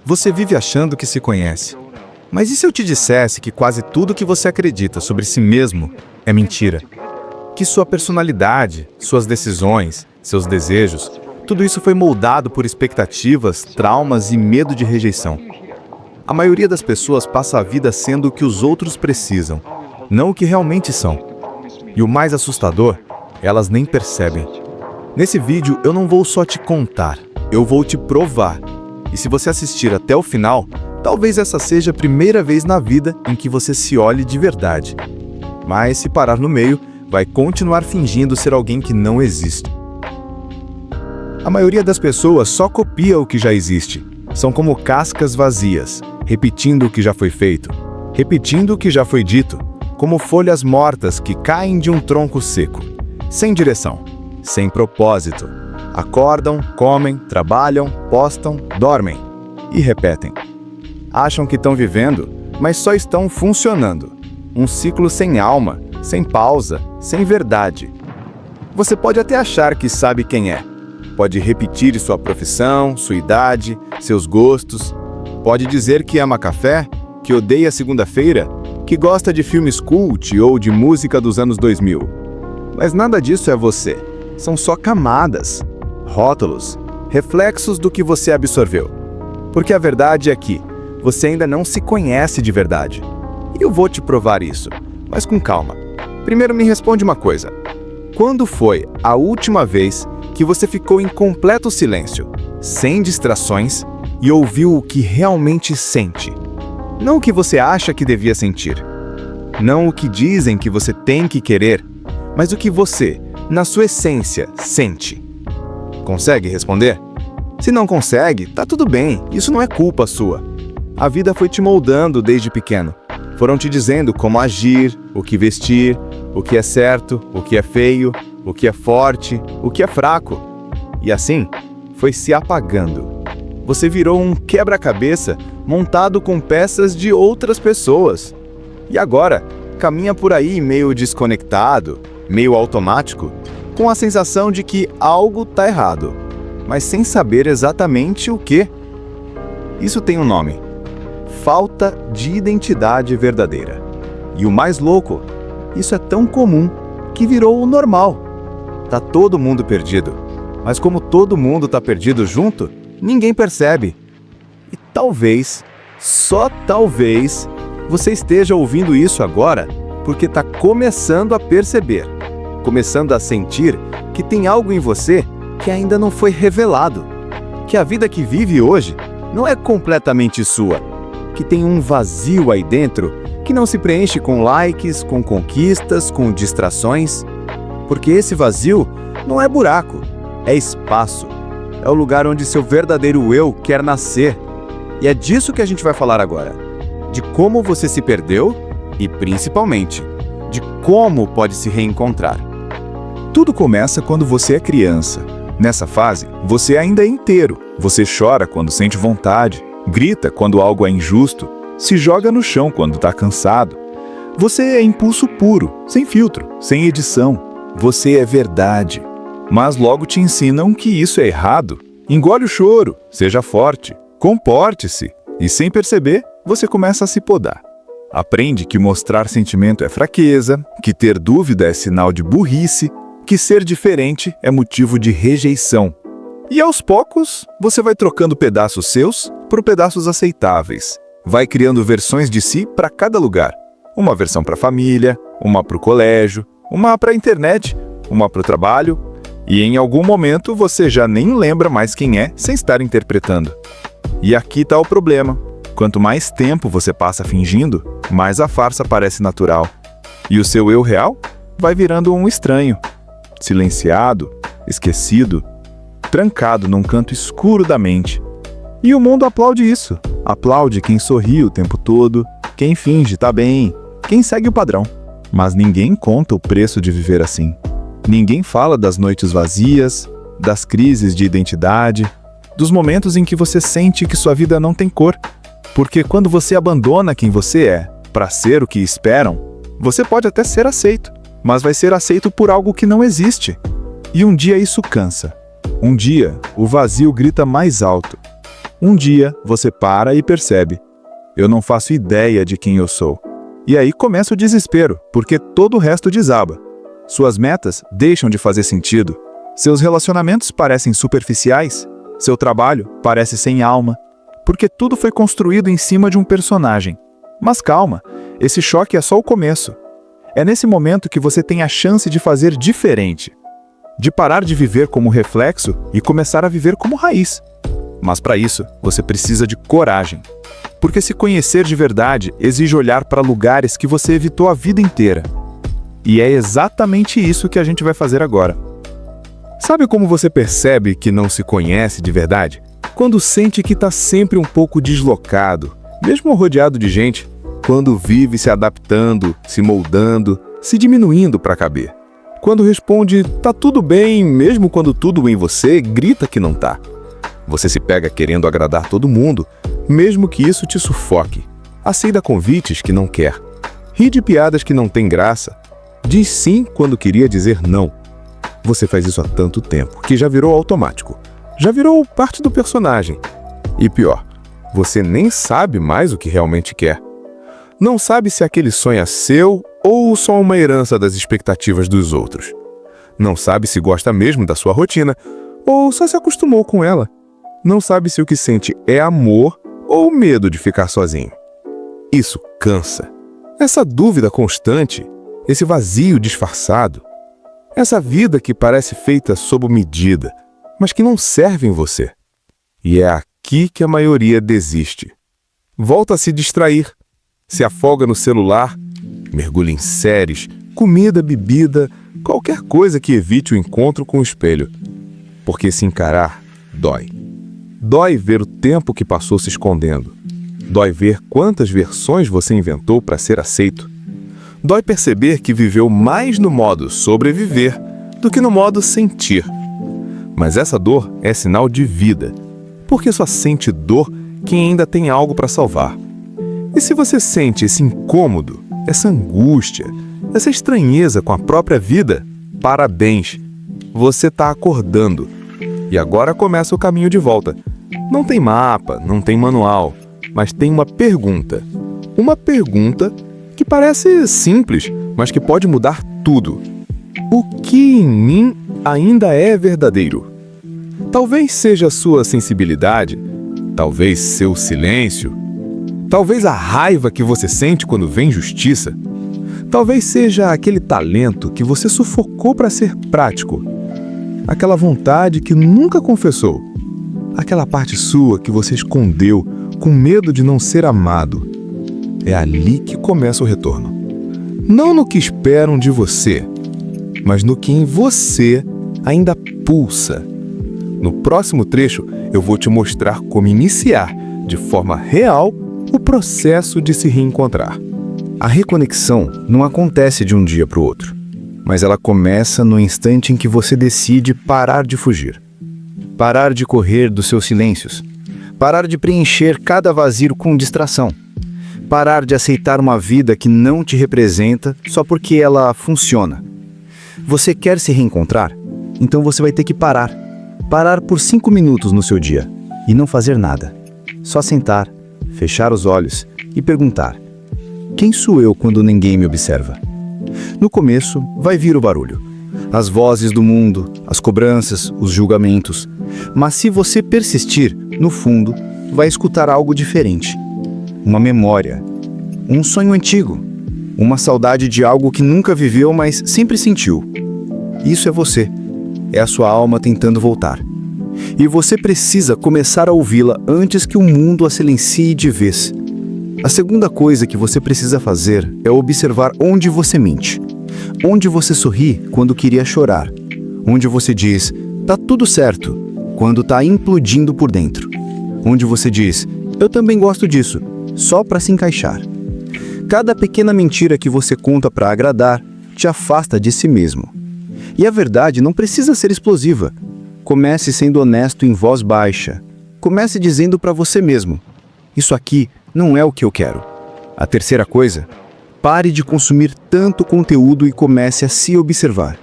Você vive achando que se conhece. Mas e se eu te dissesse que quase tudo que você acredita sobre si mesmo é mentira? Que sua personalidade, suas decisões, seus desejos, tudo isso foi moldado por expectativas, traumas e medo de rejeição. A maioria das pessoas passa a vida sendo o que os outros precisam, não o que realmente são. E o mais assustador, elas nem percebem. Nesse vídeo eu não vou só te contar, eu vou te provar. E se você assistir até o final, talvez essa seja a primeira vez na vida em que você se olhe de verdade. Mas se parar no meio, vai continuar fingindo ser alguém que não existe. A maioria das pessoas só copia o que já existe. São como cascas vazias, repetindo o que já foi feito, repetindo o que já foi dito, como folhas mortas que caem de um tronco seco, sem direção, sem propósito. Acordam, comem, trabalham, postam, dormem e repetem. Acham que estão vivendo, mas só estão funcionando. Um ciclo sem alma, sem pausa, sem verdade. Você pode até achar que sabe quem é. Pode repetir sua profissão, sua idade, seus gostos. Pode dizer que ama café, que odeia segunda-feira, que gosta de filmes cult ou de música dos anos 2000. Mas nada disso é você. São só camadas, rótulos, reflexos do que você absorveu. Porque a verdade é que você ainda não se conhece de verdade. E eu vou te provar isso, mas com calma. Primeiro me responde uma coisa. Quando foi a última vez que você ficou em completo silêncio, sem distrações, e ouviu o que realmente sente? Não o que você acha que devia sentir. Não o que dizem que você tem que querer, mas o que você, na sua essência, sente. Consegue responder? Se não consegue, tá tudo bem, isso não é culpa sua. A vida foi te moldando desde pequeno. Foram te dizendo como agir, o que vestir, o que é certo, o que é feio, o que é forte, o que é fraco. E assim, foi se apagando. Você virou um quebra-cabeça montado com peças de outras pessoas. E agora, caminha por aí meio desconectado, meio automático, com a sensação de que algo tá errado, mas sem saber exatamente o que. Isso tem um nome: falta de identidade verdadeira. E o mais louco, isso é tão comum que virou o normal. Tá todo mundo perdido, mas como todo mundo tá perdido junto, ninguém percebe. E talvez, só talvez, você esteja ouvindo isso agora porque tá começando a perceber, começando a sentir que tem algo em você que ainda não foi revelado, que a vida que vive hoje não é completamente sua, que tem um vazio aí dentro que não se preenche com likes, com conquistas, com distrações. Porque esse vazio não é buraco, é espaço. É o lugar onde seu verdadeiro eu quer nascer. E é disso que a gente vai falar agora. De como você se perdeu e, principalmente, de como pode se reencontrar. Tudo começa quando você é criança. Nessa fase, você ainda é inteiro. Você chora quando sente vontade, grita quando algo é injusto, se joga no chão quando está cansado. Você é impulso puro, sem filtro, sem edição. Você é verdade. Mas logo te ensinam que isso é errado. Engole o choro, seja forte, comporte-se. E sem perceber, você começa a se podar. Aprende que mostrar sentimento é fraqueza, que ter dúvida é sinal de burrice, que ser diferente é motivo de rejeição. E aos poucos, você vai trocando pedaços seus por pedaços aceitáveis. Vai criando versões de si para cada lugar. Uma versão para a família, uma para o colégio, uma para a internet, uma para o trabalho. E em algum momento você já nem lembra mais quem é sem estar interpretando. E aqui está o problema. Quanto mais tempo você passa fingindo, mais a farsa parece natural. E o seu eu real vai virando um estranho. Silenciado, esquecido, trancado num canto escuro da mente. E o mundo aplaude isso. Aplaude quem sorri o tempo todo, quem finge tá bem, quem segue o padrão. Mas ninguém conta o preço de viver assim. Ninguém fala das noites vazias, das crises de identidade, dos momentos em que você sente que sua vida não tem cor. Porque quando você abandona quem você é para ser o que esperam, você pode até ser aceito, mas vai ser aceito por algo que não existe. E um dia isso cansa. Um dia, o vazio grita mais alto. Um dia, você para e percebe: eu não faço ideia de quem eu sou. E aí começa o desespero, porque todo o resto desaba. Suas metas deixam de fazer sentido. Seus relacionamentos parecem superficiais. Seu trabalho parece sem alma. Porque tudo foi construído em cima de um personagem. Mas calma, esse choque é só o começo. É nesse momento que você tem a chance de fazer diferente. De parar de viver como reflexo e começar a viver como raiz. Mas para isso, você precisa de coragem. Porque se conhecer de verdade exige olhar para lugares que você evitou a vida inteira. E é exatamente isso que a gente vai fazer agora. Sabe como você percebe que não se conhece de verdade? Quando sente que está sempre um pouco deslocado, mesmo rodeado de gente, quando vive se adaptando, se moldando, se diminuindo para caber. Quando responde, tá tudo bem, mesmo quando tudo em você grita que não tá. Você se pega querendo agradar todo mundo, mesmo que isso te sufoque. Aceita convites que não quer. Ri de piadas que não tem graça. Diz sim quando queria dizer não. Você faz isso há tanto tempo que já virou automático. Já virou parte do personagem. E pior, você nem sabe mais o que realmente quer. Não sabe se aquele sonho é seu ou só uma herança das expectativas dos outros. Não sabe se gosta mesmo da sua rotina ou só se acostumou com ela. Não sabe se o que sente é amor ou medo de ficar sozinho. Isso cansa. Essa dúvida constante, esse vazio disfarçado, essa vida que parece feita sob medida, mas que não serve em você. E é aqui que a maioria desiste. Volta a se distrair, se afoga no celular, mergulha em séries, comida, bebida, qualquer coisa que evite o encontro com o espelho. Porque se encarar, dói. Dói ver o tempo que passou se escondendo. Dói ver quantas versões você inventou para ser aceito. Dói perceber que viveu mais no modo sobreviver do que no modo sentir. Mas essa dor é sinal de vida, porque só sente dor quem ainda tem algo para salvar. E se você sente esse incômodo, essa angústia, essa estranheza com a própria vida, parabéns, você está acordando. E agora começa o caminho de volta. Não tem mapa, não tem manual, mas tem uma pergunta. Uma pergunta que parece simples, mas que pode mudar tudo. O que em mim ainda é verdadeiro? Talvez seja a sua sensibilidade, talvez seu silêncio, talvez a raiva que você sente quando vem justiça, talvez seja aquele talento que você sufocou para ser prático, aquela vontade que nunca confessou, aquela parte sua que você escondeu com medo de não ser amado. É ali que começa o retorno. Não no que esperam de você, mas no que em você ainda pulsa. No próximo trecho, eu vou te mostrar como iniciar, de forma real, o processo de se reencontrar. A reconexão não acontece de um dia para o outro, mas ela começa no instante em que você decide parar de fugir. Parar de correr dos seus silêncios. Parar de preencher cada vazio com distração. Parar de aceitar uma vida que não te representa só porque ela funciona. Você quer se reencontrar? Então você vai ter que parar. Parar por 5 minutos no seu dia e não fazer nada. Só sentar, fechar os olhos e perguntar: quem sou eu quando ninguém me observa? No começo vai vir o barulho, as vozes do mundo, as cobranças, os julgamentos. Mas se você persistir, no fundo, vai escutar algo diferente. Uma memória, um sonho antigo, uma saudade de algo que nunca viveu, mas sempre sentiu. Isso é você. É a sua alma tentando voltar. E você precisa começar a ouvi-la antes que o mundo a silencie de vez. A segunda coisa que você precisa fazer é observar onde você mente. Onde você sorri quando queria chorar. Onde você diz, tá tudo certo, quando tá implodindo por dentro. Onde você diz, eu também gosto disso, só para se encaixar. Cada pequena mentira que você conta para agradar te afasta de si mesmo. E a verdade não precisa ser explosiva. Comece sendo honesto em voz baixa. Comece dizendo para você mesmo: isso aqui não é o que eu quero. A terceira coisa, pare de consumir tanto conteúdo e comece a se observar.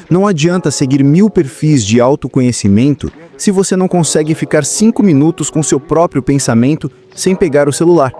Não adianta seguir 1000 perfis de autoconhecimento se você não consegue ficar 5 minutos com seu próprio pensamento sem pegar o celular?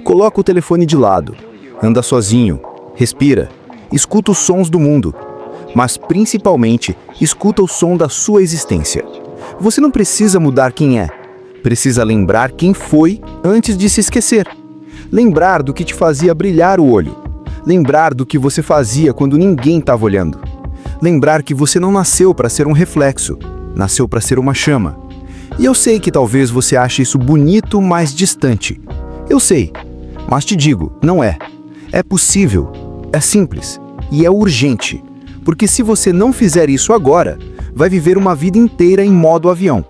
Coloca o telefone de lado, anda sozinho, respira, escuta os sons do mundo, mas principalmente escuta o som da sua existência. Você não precisa mudar quem é, precisa lembrar quem foi antes de se esquecer. Lembrar do que te fazia brilhar o olho, lembrar do que você fazia quando ninguém estava olhando. Lembrar que você não nasceu para ser um reflexo, nasceu para ser uma chama. E eu sei que talvez você ache isso bonito, mas distante. Eu sei, mas te digo, não é. É possível, é simples e é urgente. Porque se você não fizer isso agora, vai viver uma vida inteira em modo avião.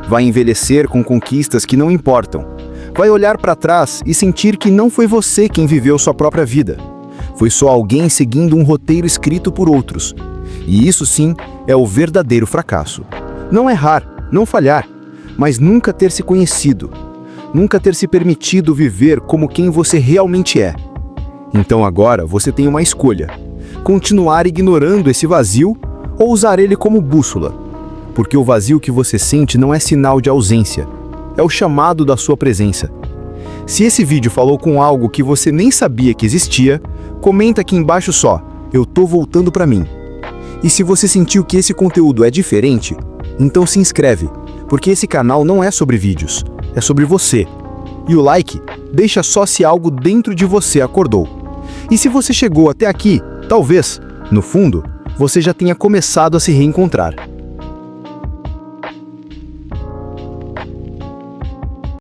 Vai envelhecer com conquistas que não importam. Vai olhar para trás e sentir que não foi você quem viveu sua própria vida. Foi só alguém seguindo um roteiro escrito por outros. E isso sim é o verdadeiro fracasso. Não errar, não falhar, mas nunca ter se conhecido. Nunca ter se permitido viver como quem você realmente é. Então agora você tem uma escolha: continuar ignorando esse vazio ou usar ele como bússola. Porque o vazio que você sente não é sinal de ausência, é o chamado da sua presença. Se esse vídeo falou com algo que você nem sabia que existia, comenta aqui embaixo só: eu tô voltando pra mim. E se você sentiu que esse conteúdo é diferente, então se inscreve, porque esse canal não é sobre vídeos, é sobre você. E o like deixa só se algo dentro de você acordou. E se você chegou até aqui, talvez, no fundo, você já tenha começado a se reencontrar.